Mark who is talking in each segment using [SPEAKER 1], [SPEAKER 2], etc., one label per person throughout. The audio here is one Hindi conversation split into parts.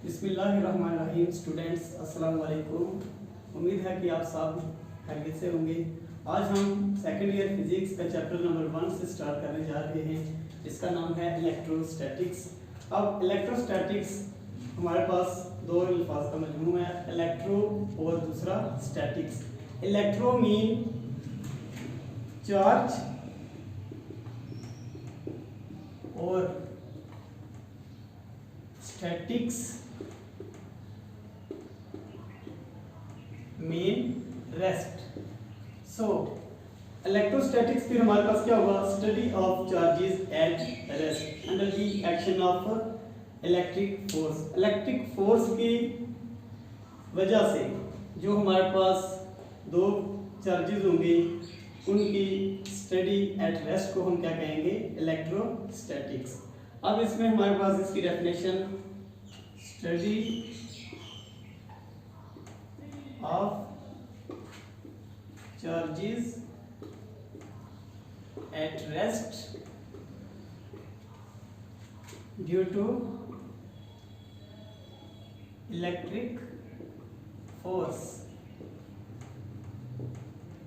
[SPEAKER 1] बिस्मिल्लाहिर्रहमानिर्रहीम। स्टूडेंट्स अस्सलाम वालेकुम। उम्मीद है कि आप सब खैरियत से होंगे। आज हम सेकंड ईयर फिजिक्स का चैप्टर नंबर 1 से स्टार्ट करने जा रहे हैं, जिसका नाम है इलेक्ट्रोस्टैटिक्स। अब इलेक्ट्रोस्टैटिक्स हमारे पास दो अल्फाज का मजमू है, इलेक्ट्रो और दूसरा स्टैटिक्स। इलेक्ट्रो मीन चार्ज और स्टैटिक्स मीन रेस्ट। सो इलेक्ट्रोस्टैटिक्स फिर हमारे पास क्या होगा, study of charges at rest under the action of electric force. Electric force की वजह से जो हमारे पास दो चार्जेस होंगे उनकी स्टडी एट रेस्ट को हम क्या कहेंगे, इलेक्ट्रोस्टैटिक्स। अब इसमें हमारे पास इसकी definition, study of charges at rest due to electric force।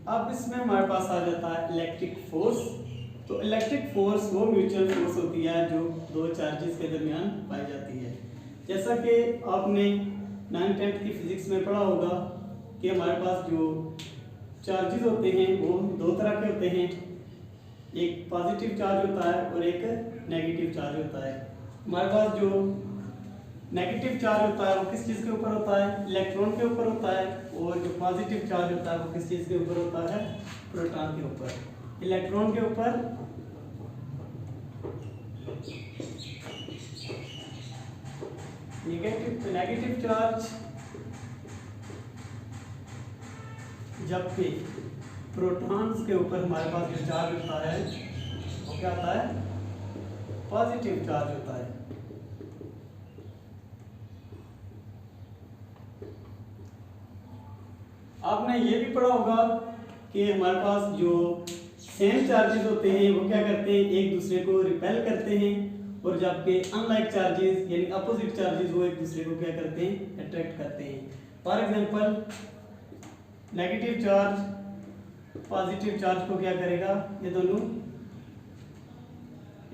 [SPEAKER 1] अब इसमें हमारे पास आ जाता है इलेक्ट्रिक फोर्स। तो इलेक्ट्रिक फोर्स वो म्यूचुअल फोर्स होती है जो दो चार्जेस के दरमियान पाई जाती है। जैसा कि आपने 9th-10th की फिजिक्स में पढ़ा होगा कि हमारे पास जो चार्जेस होते हैं वो दो तरह के होते हैं, एक पॉजिटिव चार्ज होता है और एक नेगेटिव चार्ज होता है। हमारे पास जो नेगेटिव चार्ज होता है वो किस चीज़ के ऊपर होता है, इलेक्ट्रॉन के ऊपर होता है, और जो पॉजिटिव चार्ज होता है वो किस चीज़ के ऊपर होता है, प्रोटॉन के ऊपर। इलेक्ट्रॉन के ऊपर नेगेटिव चार्ज, जबकि प्रोटॉन्स के ऊपर हमारे पास जो चार्ज होता है वो क्या होता है, पॉजिटिव चार्ज होता है। आपने ये भी पढ़ा होगा कि हमारे पास जो सेम चार्जेस होते हैं वो क्या करते हैं, एक दूसरे को रिपेल करते हैं, और जबकि अनलाइक चार्जेस यानी अपोजिट चार्जेस वो एक दूसरे को क्या करते हैं, अट्रैक्ट करते हैं। For example negative charge positive charge को क्या करेगा, ये दोनों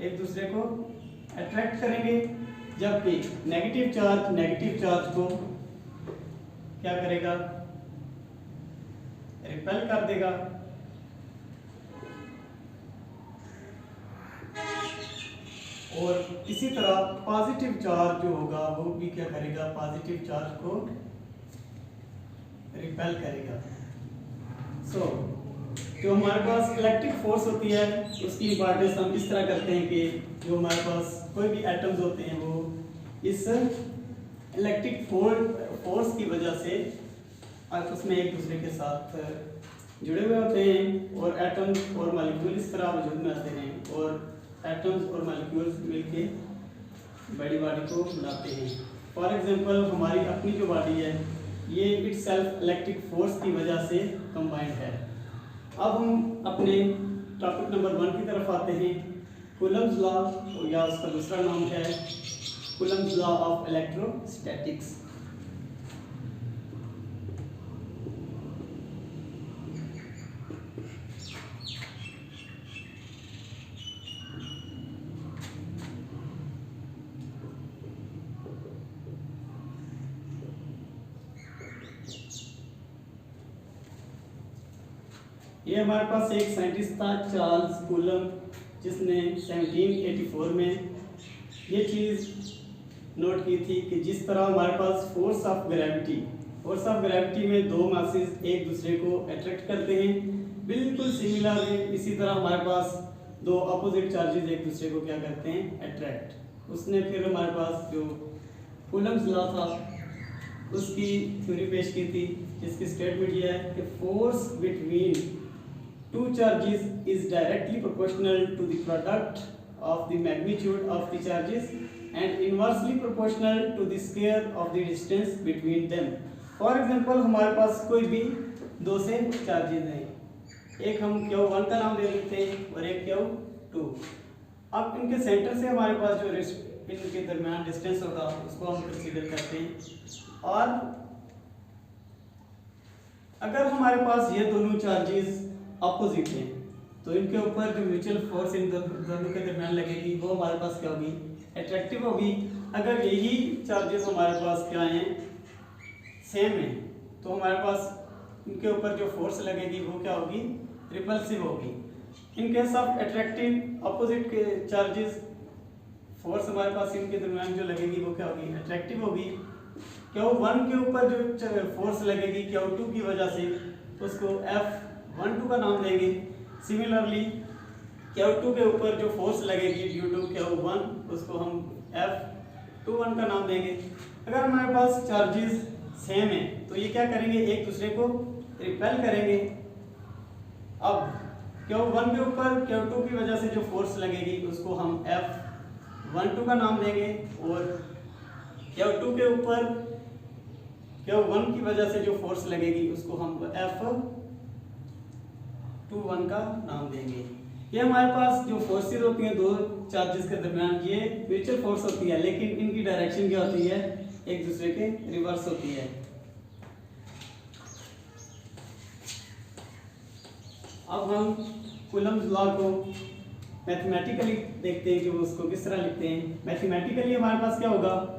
[SPEAKER 1] एक दूसरे को अट्रैक्ट करेंगे, जबकि नेगेटिव चार्ज को क्या करेगा, रिपेल कर देगा। और इसी तरह पॉजिटिव चार्ज जो होगा वो भी क्या करेगा, पॉजिटिव चार्ज को रिपेल करेगा। सो जो हमारे पास इलेक्ट्रिक फोर्स होती है उसकी इंपॉर्टेंस हम इस तरह करते हैं कि जो हमारे पास कोई भी एटम्स होते हैं वो इस इलेक्ट्रिक फोर्स की वजह से आपस में एक दूसरे के साथ जुड़े हुए होते हैं, और एटम्स और मॉलिक्यूल इस तरह वजूद में आते हैं, और एटम्स और मॉलिक्यूल्स मिलके बड़ी बॉडी को बनाते हैं। फॉर एग्जांपल हमारी अपनी जो बॉडी है ये इटसेल्फ इलेक्ट्रिक फोर्स की वजह से कंबाइंड है। अब हम अपने टॉपिक नंबर 1 की तरफ आते हैं, कूलम्स लॉ, या उसका दूसरा नाम है कूलम्स लॉ ऑफ इलेक्ट्रोस्टैटिक्स। ये हमारे पास एक साइंटिस्ट था चार्ल्स कूलम, जिसने 1784 में ये चीज़ नोट की थी कि जिस तरह हमारे पास फोर्स ऑफ ग्रेविटी में दो मासेस एक दूसरे को अट्रैक्ट करते हैं, बिल्कुल सिमिलर है इसी तरह हमारे पास दो अपोजिट चार्जेस एक दूसरे को क्या करते हैं, अट्रैक्ट। उसने फिर हमारे पास जो कूलम्स लॉ था उसकी थ्योरी पेश की थी, जिसकी स्टेटमेंट ये है कि force between two charges is directly proportional to the product of the magnitude of the charges and inversely proportional to the square of the distance between them। For example हमारे पास कोई भी दो से चार्जेस हैं, एक हम Q1 का नाम ले लेते हैं और एक Q2। अब इनके सेंटर से हमारे पास जो इनके दरमियान डिस्टेंस होगा उसको हम कंसीडर करते हैं। और अगर हमारे पास ये दोनों चार्जेस अपोजिट हैं तो इनके ऊपर जो म्यूचुअल फोर्स इन दोनों के दरमियान लगेगी वो हमारे पास क्या होगी, अट्रैक्टिव होगी। अगर यही चार्जेस हमारे पास क्या हैं, सेम है, तो हमारे पास इनके ऊपर जो फोर्स लगेगी वो क्या होगी, रिपल्सिव होगी। In case of attractive opposite के चार्जेस फोर्स हमारे पास इनके दरमियान जो लगेगी वो क्या होगी, अट्रैक्टिव होगी। Q1 के ऊपर जो फोर्स लगेगी Q2 की वजह से उसको F12 का नाम देंगे। सिमिलरली Q2 के ऊपर जो फोर्स लगेगी ड्यू टू Q1 उसको हम F21 का नाम देंगे। अगर हमारे पास चार्जेस सेम है तो ये क्या करेंगे, एक दूसरे को रिपेल करेंगे। अब Q1 के ऊपर Q2 की वजह से जो फोर्स लगेगी उसको हम F12 का नाम देंगे और Q2 के ऊपर Q1 की वजह से जो फोर्स लगेगी उसको हम F21 का नाम देंगे। ये हमारे पास जो फोर्सेस होती हैं दो चार्जेस के दरमियान, ये म्यूचुअल फोर्स होती है, लेकिन इनकी डायरेक्शन क्या होती है, एक दूसरे के रिवर्स होती है। अब हम कूलम्ब्स लॉ को मैथमेटिकली देखते हैं कि वो उसको किस तरह लिखते हैं। मैथमेटिकली हमारे पास क्या होगा,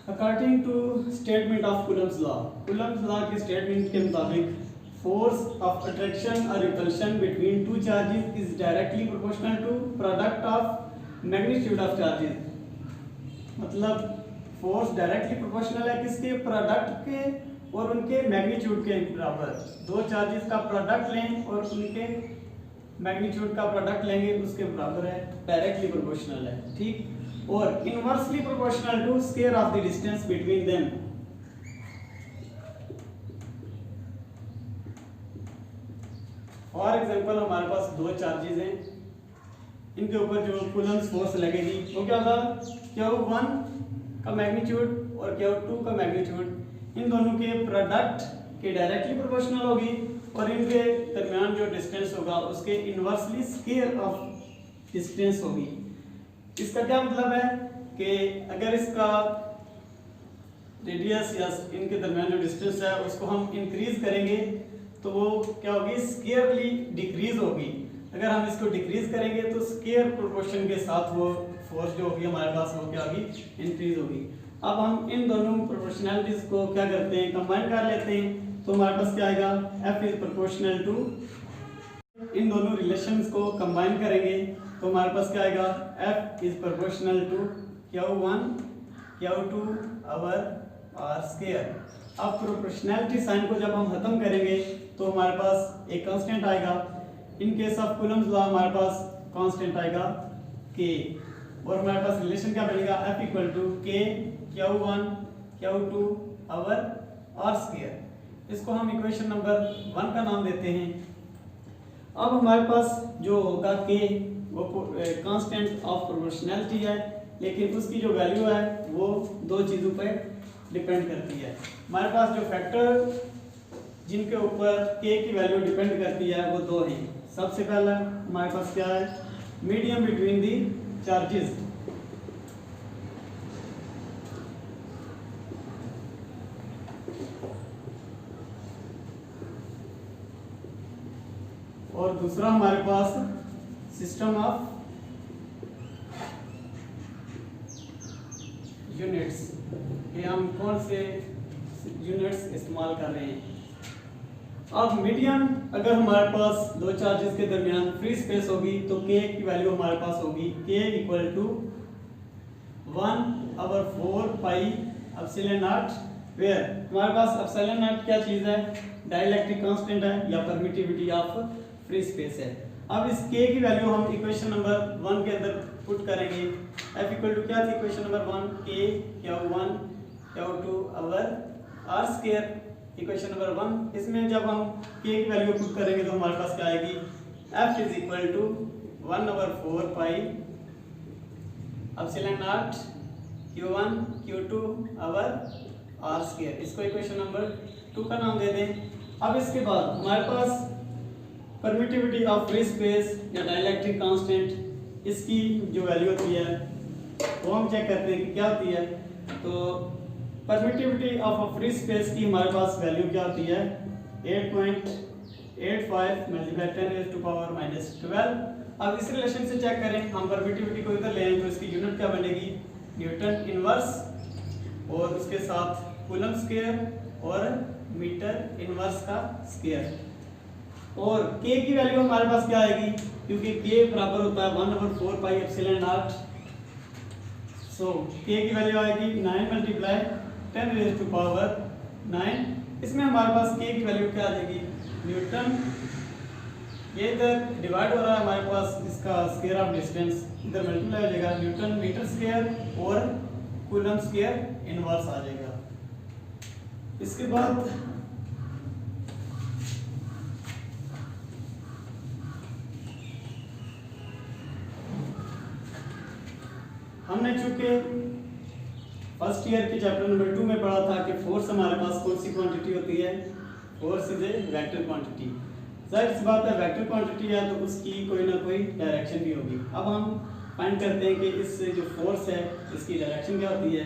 [SPEAKER 1] according to statement of Coulomb's law के स्टेटमेंट के मुताबिक फोर्स ऑफ अट्रैक्शन और repulsion between two charges is directly proportional to product of magnitude of charges. मतलब फोर्स डायरेक्टली प्रोपोर्शनल है किसके, प्रोडक्ट के और उनके मैग्नीट्यूड के बराबर। दो चार्जेस का प्रोडक्ट लें और उनके मैग्नीट्यूड का प्रोडक्ट लेंगे उसके बराबर है, डायरेक्टली प्रोपोर्शनल है, ठीक। और inversely proportional to square of the distance between them. For example हमारे पास दो चार्जेस हैं, इनके ऊपर जो कूलम्ब्स फोर्स लगेगी वो क्या होगा, Q1 का मैग्नीट्यूड और Q2 का मैग्नीट्यूड इन दोनों के प्रोडक्ट के डायरेक्टली प्रोपोर्शनल होगी और इनके दरमियान जो डिस्टेंस होगा उसके इनवर्सली स्क्वायर ऑफ डिस्टेंस होगी। इसका क्या मतलब है कि अगर इसका रेडियस या इनके दरमियान जो डिस्टेंस है उसको हम इंक्रीज करेंगे तो वो क्या होगी, स्क्वायरली डिक्रीज होगी। अगर हम इसको डिक्रीज करेंगे तो स्क्वायर प्रोपोर्शन के साथ वो फोर्स जो होगी हमारे पास वो क्या होगी, इंक्रीज होगी। अब हम इन दोनों प्रोपोर्शनलिटीज को क्या करते हैं, कंबाइन कर लेते हैं, तो हमारे पास क्या आएगा, F इज प्रोपोर्शनल टू, इन दोनों रिलेशंस को कंबाइन करेंगे तो हमारे पास क्या आएगा, F is proportional to Q1 Q2 over R square. अब प्रोपोर्शनैलिटी साइन को जब हम खत्म करेंगे तो हमारे पास एक कांस्टेंट आएगा। In case of Coulomb's law हमारे पास कांस्टेंट आएगा K और हमारे पास रिलेशन क्या बनेगा, F equal to K Q1 Q2 over R square. इसको हम इक्वेशन नंबर 1 का नाम देते हैं। अब हमारे पास जो होगा K वो कांस्टेंट ऑफ प्रोपोर्शनैलिटी है, लेकिन उसकी जो वैल्यू है वो दो चीज़ों पर डिपेंड करती है। हमारे पास जो फैक्टर जिनके ऊपर K की वैल्यू डिपेंड करती है वो दो हैं। सबसे पहला हमारे पास क्या है, मीडियम बिटवीन दी चार्जेस। और दूसरा हमारे पास सिस्टम ऑफ यूनिट्स, कि हम कौन से यूनिट्स इस्तेमाल कर रहे हैं। अब मीडियम अगर हमारे पास दो चार्जेस के दरमियान फ्री स्पेस होगी तो K की वैल्यू हमारे पास होगी K equal to 1/4 pi epsilon naught, where हमारे पास एप्सिलॉन नॉट क्या चीज़ है, डाइलेक्ट्रिक कांस्टेंट है या परमिटिविटी ऑफ फ्री स्पेस है। अब इस K की वैल्यू हम इक्वेशन नंबर 1 के अंदर पुट करेंगे। F इक्वल टू क्या थी equation number 1, K Q1 Q2 over R square equation number 1। इसमें जब हम K की वैल्यू पुट करेंगे तो हमारे पास क्या आएगी, F is equal to 1/4 pi epsilon naught Q1 Q2 over R square. इसको इक्वेशन नंबर 2 का नाम दे दें। अब इसके बाद हमारे पास परमिटिविटी ऑफ फ्री स्पेस या डाइलेक्ट्रिक कांस्टेंट, इसकी जो वैल्यू होती है वो हम चेक करते हैं कि क्या होती है। तो permittivity of a free space की हमारे पास वैल्यू क्या होती है 8.85 मल्टीप्लाई 10⁻⁻12। अब इस रिलेशन से चेक करें, हम परमिटिविटी को इधर लें तो इसकी यूनिट क्या बनेगी न्यूटन इनवर्स और उसके साथ कूलम स्क्वायर और मीटर इनवर्स का स्क्वायर। और k की वैल्यू हमारे पास क्या आएगी, क्योंकि k बराबर होता है 1/4 pi epsilon not. So k की वैल्यू आएगी 9 मल्टीप्लाई 10⁻⁹। इसमें हमारे पास k की वैल्यू क्या आ जाएगी न्यूटन, ये इधर डिवाइड हो रहा है हमारे पास, इसका स्क्वायर ऑफ डिस्टेंस इधर मल्टीप्लाई हो जाएगा, न्यूटन मीटर स्क्वायर और कूलम स्क्वायर इनवर्स आ जाएगा। इसके बाद हमने चूंकि फर्स्ट ईयर के चैप्टर नंबर 2 में पढ़ा था कि फोर्स हमारे पास कौन सी क्वांटिटी होती है, force is a vector quantity. जाहिर सी बात है वेक्टर क्वांटिटी है तो उसकी कोई ना कोई डायरेक्शन भी होगी। अब हम फाइंड करते हैं कि इस जो फोर्स है इसकी डायरेक्शन क्या होती है।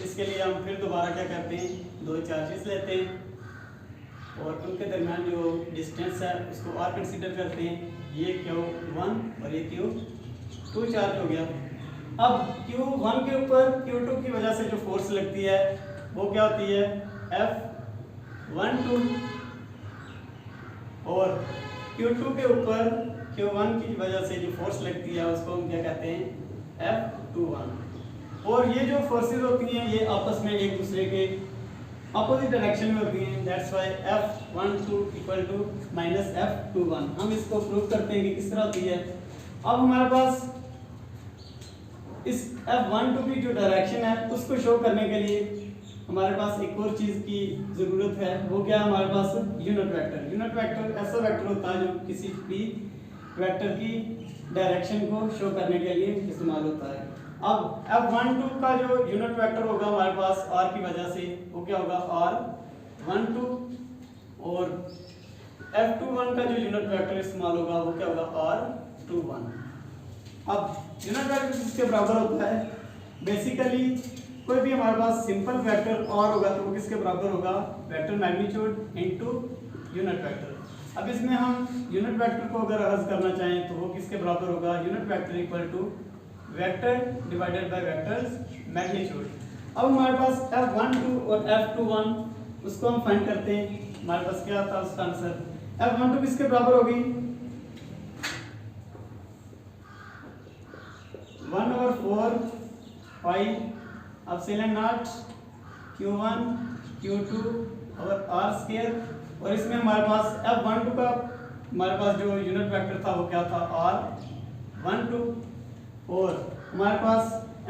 [SPEAKER 1] इसके लिए हम फिर दोबारा क्या करते हैं, दो चार्जेस लेते हैं और उनके दरमियान जो डिस्टेंस है उसको r कंसीडर करते हैं। ये Q1 और ये Q2 चार्ज हो गया। अब Q1 के ऊपर Q2 की वजह से जो फोर्स लगती है वो क्या होती है F12, और Q2 के ऊपर Q1 की वजह से जो फोर्स लगती है उसको हम क्या कहते हैं F21। और ये जो फोर्सेस होती हैं ये आपस में एक दूसरे के अपोजिट डायरेक्शन में होती हैं, that's why F12 equal to minus F21। हम इसको प्रूव करते हैं कि किस तरह होती है। अब हमारे पास इस F12 की जो डायरेक्शन है उसको शो करने के लिए हमारे पास एक और चीज़ की ज़रूरत है, वो क्या है हमारे पास यूनिट वेक्टर। यूनिट वेक्टर ऐसा वेक्टर होता है जो किसी भी वेक्टर की डायरेक्शन को शो करने के लिए इस्तेमाल होता है। अब F12 का जो यूनिट वेक्टर होगा हमारे पास r की वजह से वो क्या होगा R12, और F21 का जो यूनिट वेक्टर इस्तेमाल होगा वो क्या होगा R21। अब यूनिट वेक्टर किसके बराबर होता है, बेसिकली कोई भी हमारे पास सिंपल वेक्टर और होगा तो वो किसके बराबर होगा vector magnitude into unit vector. अब इसमें हम यूनिट वेक्टर को अगर हल करना चाहें तो वो किसके बराबर होगा unit vector equal to vector divided by vector's magnitude. अब हमारे पास F12 और F21 उसको हम फाइंड करते हैं। हमारे पास क्या था उसका आंसर, F12 किसके बराबर होगी 1/4 pi epsilon naught Q1 Q2 और R स्क्वायर। और इसमें हमारे पास F12 का हमारे पास जो यूनिट वेक्टर था वो क्या था R12, और हमारे पास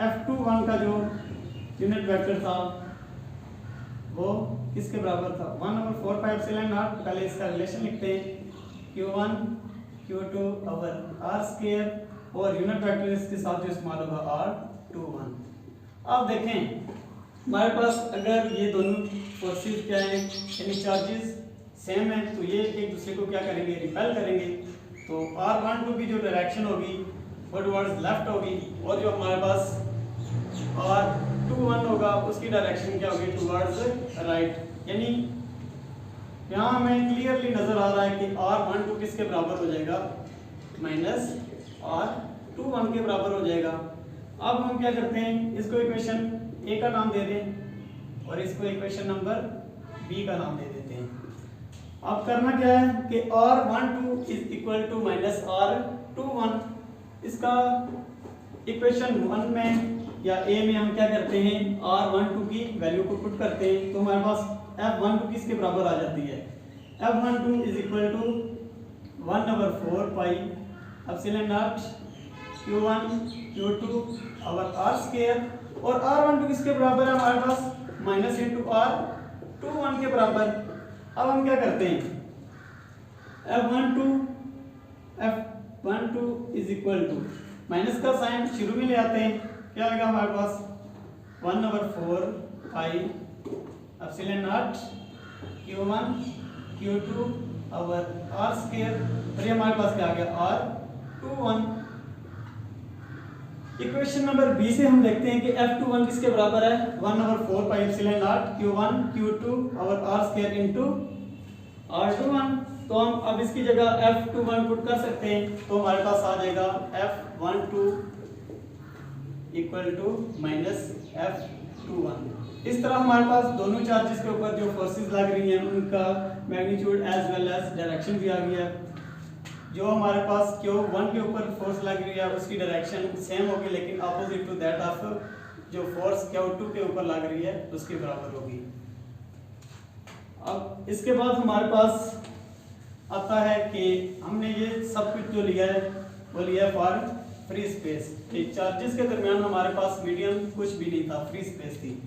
[SPEAKER 1] F21 का जो यूनिट वेक्टर था वो किसके बराबर था 1/4 पाई एप्सिलॉन नॉट। पहले इसका रिलेशन लिखते हैं Q1 Q2 और R स्क्वायर, और यूनिट वेक्टर इसके साथ जो इस्तेमाल होगा R21। अब देखें हमारे पास अगर ये दोनों फोर्सेस क्या हैं यानी चार्जेस सेम है तो ये एक दूसरे को क्या करेंगे रिपेल करेंगे। तो R12 की जो डायरेक्शन होगी वो टुवर्ड्स लेफ्ट होगी, और जो हमारे पास R21 होगा उसकी डायरेक्शन क्या होगी टुवर्ड्स राइट। यानी यहाँ हमें क्लियरली नजर आ रहा है कि R12 किसके बराबर हो जाएगा माइनस R21 के बराबर हो जाएगा। अब हम क्या करते हैं, इसको इक्वेशन ए का नाम दे दें और इसको इक्वेशन नंबर बी का नाम दे देते हैं। अब करना क्या है कि R12 is equal to minus R21। इसका इक्वेशन 1 में या ए में हम क्या करते हैं R12 की वैल्यू को पुट करते हैं, तो हमारे पास F12 किसके बराबर आ जाती है F12 is equal to 1/4 pi epsilon naught Q1 Q2 और R स्क्वायर, और R12 किसके बराबर है हमारे पास माइनस इंटू R21 के बराबर। अब हम क्या करते हैं F12 is equal to minus का साइन शुरू में ले आते हैं, क्या आएगा हमारे पास 1/4 pi epsilon naught Q1 Q2 और R स्क्वायर, और ये हमारे पास क्या आ गया R21। इक्वेशन नंबर बी से हम देखते हैं कि F21 किसके बराबर है 1/4 pi epsilon naught Q1 Q2 और R स्क्वायर इनटू R21। तो हम अब इसकी जगह F21 पुट कर सकते हैं, तो हमारे पास आ जाएगा F12 equal to minus F21। इस तरह हमारे पास दोनों चार्जेस के ऊपर जो फोर्सेस लग रही हैं उनका magnitude as well as direction भी आ गया। जो हमारे पास Q1 के ऊपर फोर्स लग रही है उसकी डायरेक्शन सेम होगी, लेकिन अपोजिट टू दैट ऑफ जो फोर्स Q2 के ऊपर लग रही है उसके बराबर होगी। अब इसके बाद हमारे पास आता है कि हमने ये सब कुछ जो लिया है वो लिया है फॉर फ्री स्पेस। चार्जेस के दरमियान हमारे पास मीडियम कुछ भी नहीं था, फ्री स्पेस थी।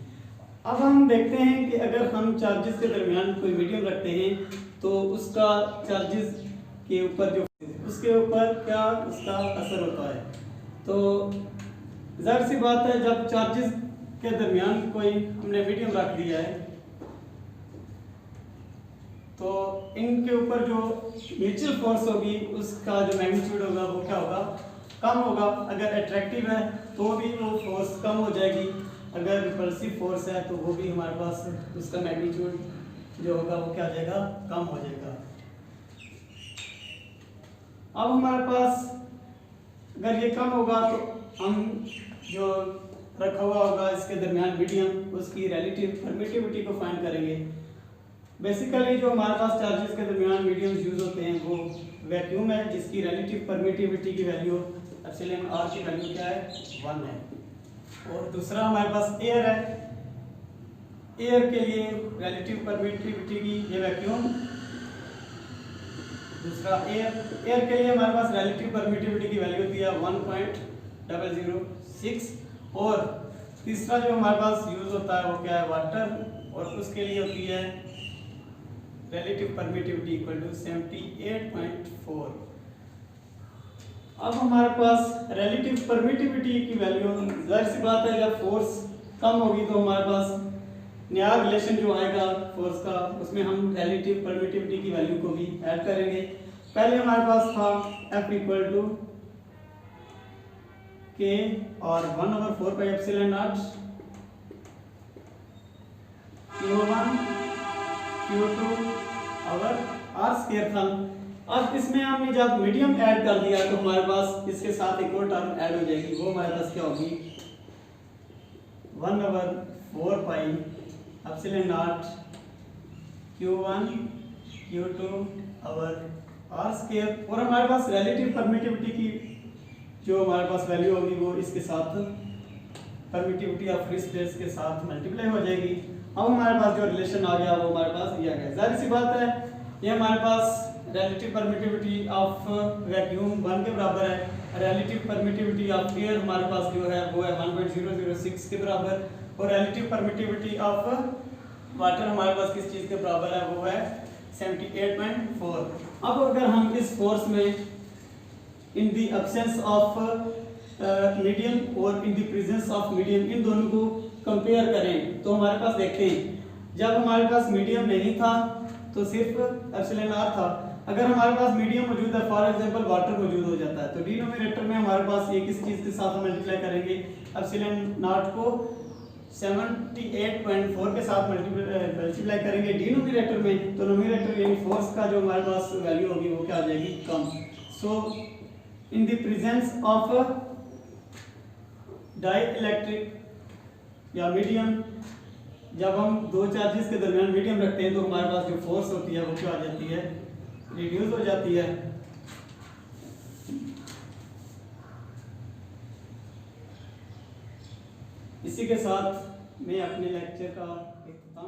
[SPEAKER 1] अब हम देखते हैं कि अगर हम चार्जेस के दरमियान कोई मीडियम रखते हैं तो उसका चार्जेस के ऊपर जो उसके ऊपर क्या उसका असर होता है। तो जाहिर सी बात है जब चार्जेस के दरमियान कोई हमने मीडियम रख दिया है तो इनके ऊपर जो म्यूचुअल फोर्स होगी उसका जो मैग्नीट्यूड होगा वो क्या होगा, कम होगा। अगर अट्रैक्टिव है तो भी वो फोर्स कम हो जाएगी, अगर रिपल्सिव फोर्स है तो वो भी हमारे पास उसका मैग्नीट्यूड जो होगा वो क्या हो जाएगा, कम हो जाएगा। अब हमारे पास अगर ये कम होगा तो हम जो रखा हुआ होगा इसके दरमियान मीडियम उसकी रिलेटिव परमिटिविटी को फाइंड करेंगे। बेसिकली जो हमारे पास चार्जेस के दरमियान मीडियम यूज होते हैं वो वैक्यूम है जिसकी रिलेटिव परमिटिविटी की वैल्यू एप्सिलॉन आर की वैल्यू क्या है 1 है। और दूसरा हमारे पास एयर है, एयर के लिए रिलेटिव परमिटिविटी की ये वैक्यूम, दूसरा एयर के लिए हमारे पास रिलेटिव परमिटिविटी की वैल्यू होती है 1.006। और तीसरा जो हमारे पास यूज होता है वो क्या है वाटर, और उसके लिए होती है रिलेटिव परमिटिविटी इक्वल टू 78.4। अब हमारे पास रिलेटिव परमिटिविटी की वैल्यू, जाहिर सी बात है जब फोर्स कम होगी तो हमारे पास नया रिलेशन जो आएगा फोर्स का उसमें हम रिलेटिव परमिटिविटी की वैल्यू को भी ऐड करेंगे। पहले हमारे पास था F इक्वल टू K और 1/4 pi epsilon naught Q1 Q2 और R स्क्वायर था। अब इसमें हमने जब मीडियम ऐड कर दिया तो हमारे पास इसके साथ एक और टर्म ऐड हो जाएगी, वो हमारे पास क्या होगी 1/4 pi epsilon naught Q1 Q2 और R स्क्वायर। और हमारे पास रिलेटिव परमिटिविटी की जो हमारे पास वैल्यू होगी वो इसके साथ परमिटिविटी ऑफ फ्री स्पेस के साथ मल्टीप्लाई हो जाएगी। अब हमारे पास जो रिलेशन आ गया वो हमारे पास ये आ गया। जाहिर सी बात है ये हमारे पास रिलेटिव परमिटिविटी ऑफ वैक्यूम 1 के बराबर है, रिलेटिव परमिटिविटी ऑफ एयर हमारे पास जो है वो है 1.006 के बराबर, और रिलेटिव परमिटिविटी ऑफ वाटर हमारे पास किस चीज़ के बराबर है वो है 78.4। अब अगर हम इस फोर्स में in the absence of medium और in the presence of medium इन दोनों को कंपेयर करें तो हमारे पास देखते हैं जब हमारे पास मीडियम नहीं था तो सिर्फ एप्सिलॉन आर था। अगर हमारे पास मीडियम मौजूद है फॉर एग्जांपल वाटर मौजूद हो जाता है तो डिनोमिनेटर में हमारे पास ये किस चीज़ के साथ मल्टीप्लाई करेंगे एप्सिलॉन नॉट को 78.4 के साथ मल्टीप्लाई करेंगे डिनोमिनेटर में, तो नोमिनेटर यानी फोर्स का जो हमारे पास वैल्यू होगी वो क्या आ जाएगी कम। So in the presence of dielectric या मीडियम, जब हम दो चार्जेस के दरमियान मीडियम रखते हैं तो हमारे पास जो फोर्स होती है वो क्या आ जाती है, रिड्यूस हो जाती है। इसी के साथ मैं अपने लेक्चर का इख्तिताम